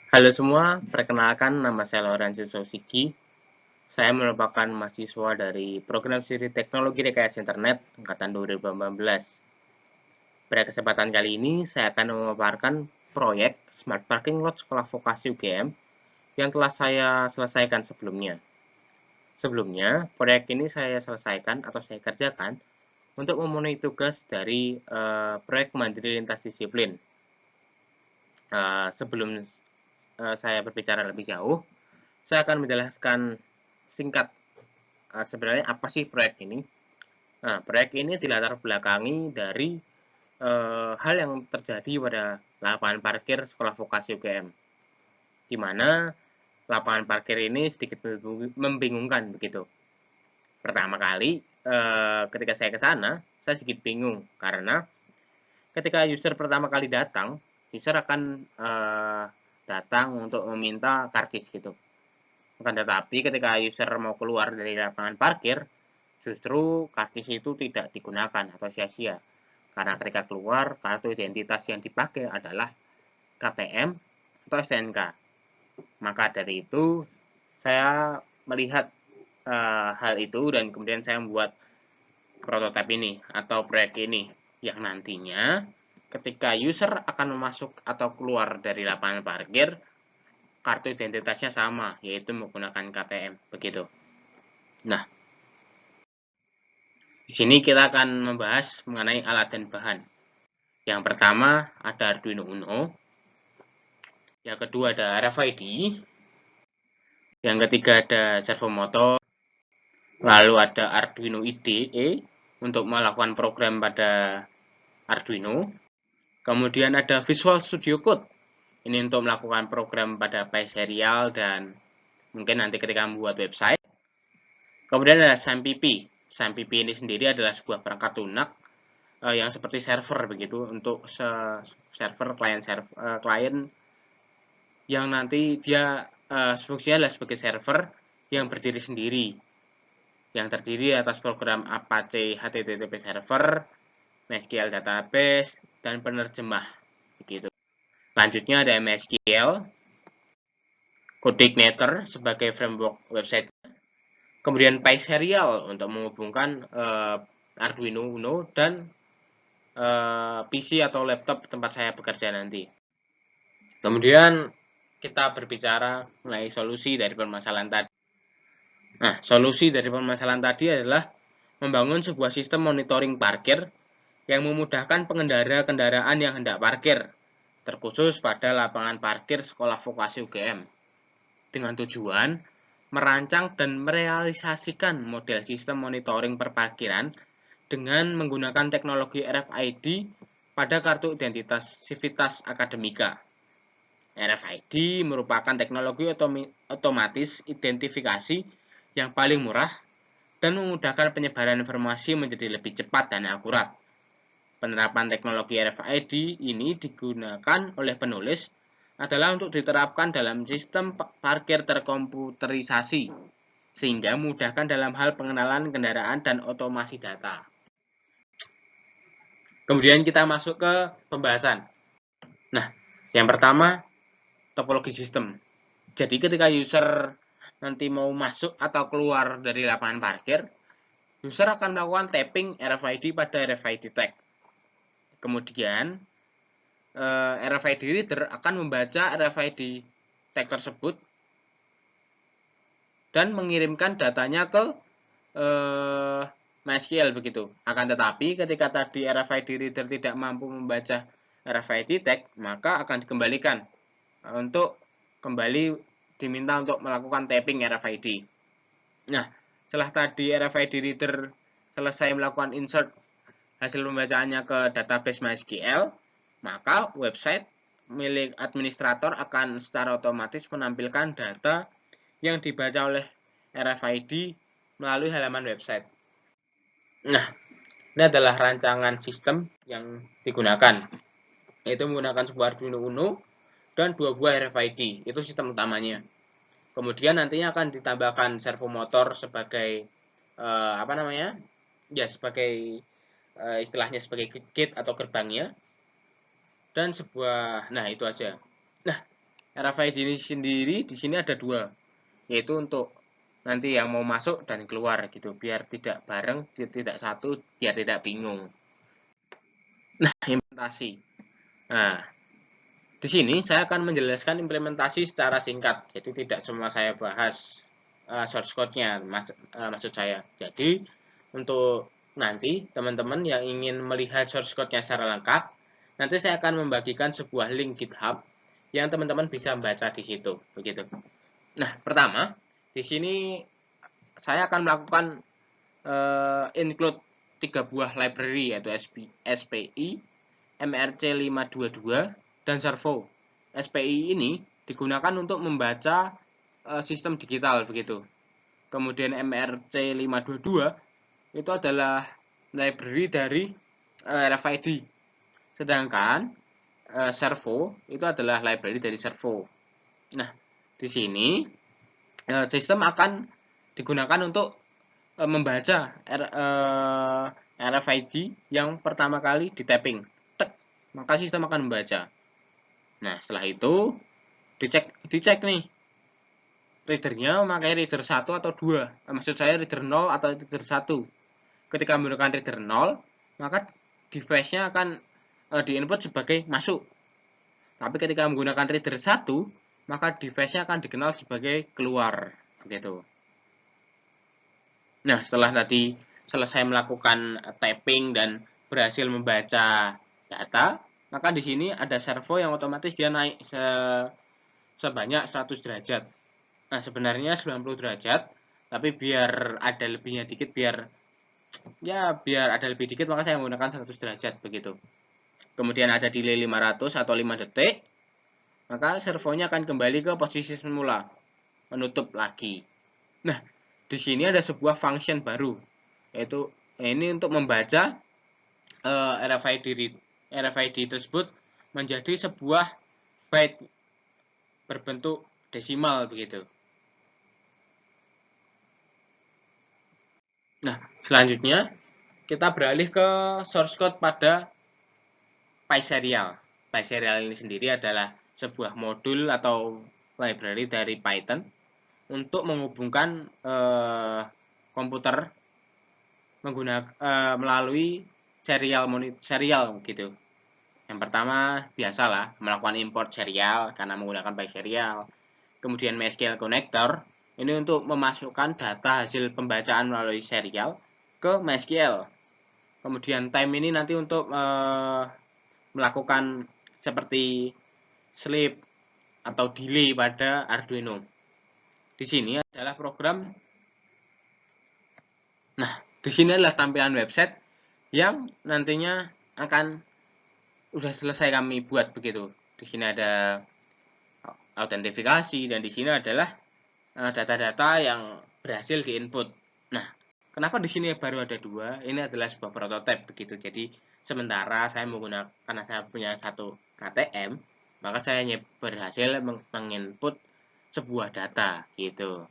Halo semua, perkenalkan nama saya Lorenzo Sosiki. Saya merupakan mahasiswa dari program studi Teknologi Rekayasa Internet angkatan 2018. Pada kesempatan kali ini, saya akan memaparkan proyek Smart Parking Lot Sekolah Vokasi UGM yang telah saya selesaikan sebelumnya. Sebelumnya, proyek ini saya selesaikan atau saya kerjakan untuk memenuhi tugas dari proyek mandiri lintas disiplin. Sebelum saya berbicara lebih jauh, saya akan menjelaskan singkat sebenarnya apa sih proyek ini. Nah, proyek ini dilatar belakangi dari hal yang terjadi pada lapangan parkir sekolah vokasi UGM, di mana lapangan parkir ini sedikit membingungkan begitu. Pertama kali ketika saya ke sana, saya sedikit bingung karena ketika user pertama kali datang, user akan datang untuk meminta karcis gitu. Akan tetapi ketika user mau keluar dari lapangan parkir, justru karcis itu tidak digunakan atau sia-sia. Karena ketika keluar, kartu identitas yang dipakai adalah KTM atau STNK. Maka dari itu, saya melihat hal itu dan kemudian saya membuat prototipe ini atau proyek ini yang nantinya ketika user akan masuk atau keluar dari lapangan parkir, kartu identitasnya sama, yaitu menggunakan KTM, begitu. Nah, di sini kita akan membahas mengenai alat dan bahan. Yang pertama ada Arduino Uno, yang kedua ada RFID, yang ketiga ada servomotor, lalu ada Arduino IDE untuk melakukan program pada Arduino, kemudian ada Visual Studio Code, ini untuk melakukan program pada PySerial dan mungkin nanti ketika membuat website. Kemudian ada SAMPP. SAMPP ini sendiri adalah sebuah perangkat lunak yang seperti server begitu untuk server klien yang nanti dia fungsinya adalah sebagai server yang berdiri sendiri, yang terdiri atas program Apache HTTP server, MySQL database, dan penerjemah begitu. Lanjutnya ada MySQL CodeIgniter sebagai framework website. Kemudian PySerial untuk menghubungkan Arduino Uno dan PC atau laptop tempat saya bekerja nanti. Kemudian kita berbicara mengenai solusi dari permasalahan tadi. Nah, solusi dari permasalahan tadi adalah membangun sebuah sistem monitoring parkir yang memudahkan pengendara kendaraan yang hendak parkir, terkhusus pada lapangan parkir sekolah vokasi UGM, dengan tujuan merancang dan merealisasikan model sistem monitoring perparkiran dengan menggunakan teknologi RFID pada kartu identitas Civitas Akademika. RFID merupakan teknologi otomatis identifikasi yang paling murah dan memudahkan penyebaran informasi menjadi lebih cepat dan akurat. Penerapan teknologi RFID ini digunakan oleh penulis adalah untuk diterapkan dalam sistem parkir terkomputerisasi, sehingga memudahkan dalam hal pengenalan kendaraan dan otomasi data. Kemudian kita masuk ke pembahasan. Nah, yang pertama, topologi sistem. Jadi ketika user nanti mau masuk atau keluar dari lapangan parkir, user akan melakukan tapping RFID pada RFID tag. Kemudian RFID reader akan membaca RFID tag tersebut dan mengirimkan datanya ke MySQL begitu. Akan tetapi ketika tadi RFID reader tidak mampu membaca RFID tag, maka akan dikembalikan untuk kembali diminta untuk melakukan tapping RFID. Nah, setelah tadi RFID reader selesai melakukan insert hasil pembacaannya ke database MySQL, maka website milik administrator akan secara otomatis menampilkan data yang dibaca oleh RFID melalui halaman website. Nah, ini adalah rancangan sistem yang digunakan, yaitu menggunakan sebuah Arduino Uno dan 2 buah RFID, itu sistem utamanya. Kemudian nantinya akan ditambahkan servomotor sebagai sebagai istilahnya sebagai gate atau gerbangnya, dan nah itu aja. Nah, RFID ini sendiri di sini ada dua, yaitu untuk nanti yang mau masuk dan keluar gitu, biar tidak bareng, tidak satu, biar tidak bingung. Nah, implementasi. Nah, di sini saya akan menjelaskan implementasi secara singkat, jadi tidak semua saya bahas source code-nya, maksud saya. Jadi, untuk nanti teman-teman yang ingin melihat source code-nya secara lengkap, nanti saya akan membagikan sebuah link GitHub yang teman-teman bisa membaca di situ, begitu. Nah, pertama, di sini saya akan melakukan include 3 buah library, yaitu SPI, MRC522, dan Servo. SPI ini digunakan untuk membaca sistem digital, begitu. Kemudian MRC522 itu adalah library dari RFID. Sedangkan Servo itu adalah library dari Servo. Nah, di sini sistem akan digunakan untuk membaca RFID yang pertama kali di tapping. Tek, maka sistem akan membaca. Nah, setelah itu dicek nih readernya memakai reader 1 atau 2. Maksud saya reader 0 atau reader 1. Ketika menggunakan reader 0, maka device-nya akan diinput sebagai masuk. Tapi ketika menggunakan reader 1, maka device-nya akan dikenal sebagai keluar. Begitu. Nah, setelah tadi selesai melakukan tapping dan berhasil membaca data, maka di sini ada servo yang otomatis dia naik sebanyak 100 derajat. Nah, sebenarnya 90 derajat, tapi biar ada lebihnya dikit, biar ada lebih dikit, maka saya menggunakan 100 derajat begitu. Kemudian ada delay 500 atau 5 detik, maka servonya akan kembali ke posisi semula, menutup lagi. Nah, di sini ada sebuah function baru, yaitu ini untuk membaca RFID tersebut menjadi sebuah byte berbentuk desimal begitu. Nah, selanjutnya kita beralih ke source code pada PySerial. PySerial ini sendiri adalah sebuah modul atau library dari Python untuk menghubungkan komputer melalui serial gitu. Yang pertama biasalah melakukan import serial karena menggunakan PySerial. Kemudian MySQL connector ini untuk memasukkan data hasil pembacaan melalui serial ke MySQL. Kemudian time ini nanti untuk melakukan seperti sleep atau delay pada Arduino. Di sini adalah program. Nah, di sini adalah tampilan website yang nantinya akan udah selesai kami buat begitu. Di sini ada autentifikasi dan di sini adalah data-data yang berhasil diinput. Nah, kenapa di sini baru ada dua? Ini adalah sebuah prototipe begitu. Jadi sementara saya menggunakan karena saya punya satu KTM, maka saya berhasil menginput sebuah data gitu.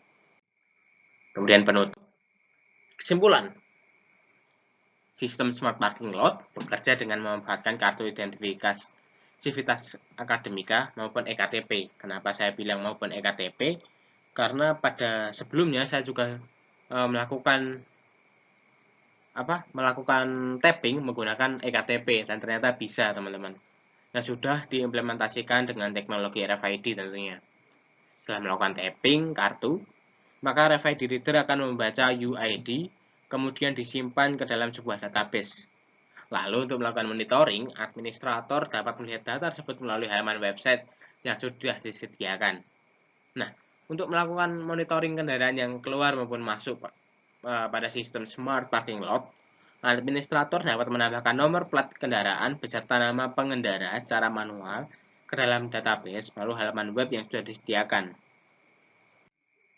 Kemudian penutup. Kesimpulan. Sistem Smart Parking Lot bekerja dengan memanfaatkan kartu identifikasi Civitas Akademika maupun EKTP. Kenapa saya bilang maupun EKTP? Karena pada sebelumnya saya juga melakukan tapping menggunakan EKTP dan ternyata bisa teman-teman. Yang sudah diimplementasikan dengan teknologi RFID tentunya. Setelah melakukan tapping kartu, maka RFID reader akan membaca UID kemudian disimpan ke dalam sebuah database. Lalu untuk melakukan monitoring, administrator dapat melihat data tersebut melalui halaman website yang sudah disediakan. Nah, untuk melakukan monitoring kendaraan yang keluar maupun masuk pada sistem Smart Parking Lot, administrator dapat menambahkan nomor plat kendaraan beserta nama pengendara secara manual ke dalam database melalui halaman web yang sudah disediakan.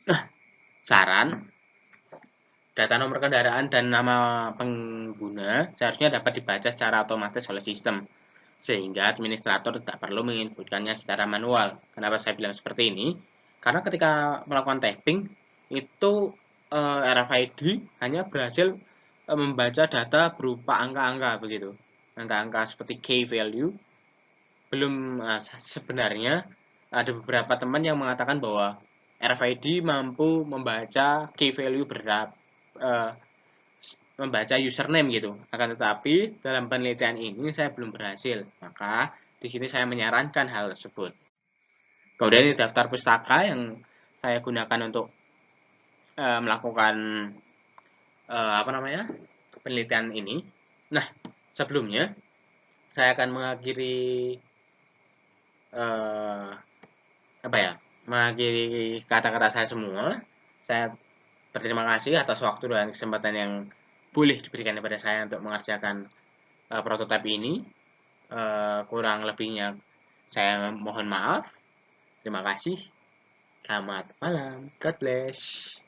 Nah, saran, data nomor kendaraan dan nama pengguna seharusnya dapat dibaca secara otomatis oleh sistem, sehingga administrator tidak perlu menginputkannya secara manual. Kenapa saya bilang seperti ini? Karena ketika melakukan tapping, itu RFID hanya berhasil membaca data berupa angka-angka begitu. Angka-angka seperti key value. Belum sebenarnya ada beberapa teman yang mengatakan bahwa RFID mampu membaca key value membaca username gitu. Akan tetapi dalam penelitian ini saya belum berhasil. Maka di sini saya menyarankan hal tersebut. Kemudian ini daftar pustaka yang saya gunakan untuk melakukan penelitian ini. Nah, sebelumnya saya akan mengakhiri uh, mengakhiri kata-kata saya semua. Saya berterima kasih atas waktu dan kesempatan yang boleh diberikan kepada saya untuk mengerjakan prototipe ini. Kurang lebihnya saya mohon maaf. Terima kasih. Selamat malam. God bless.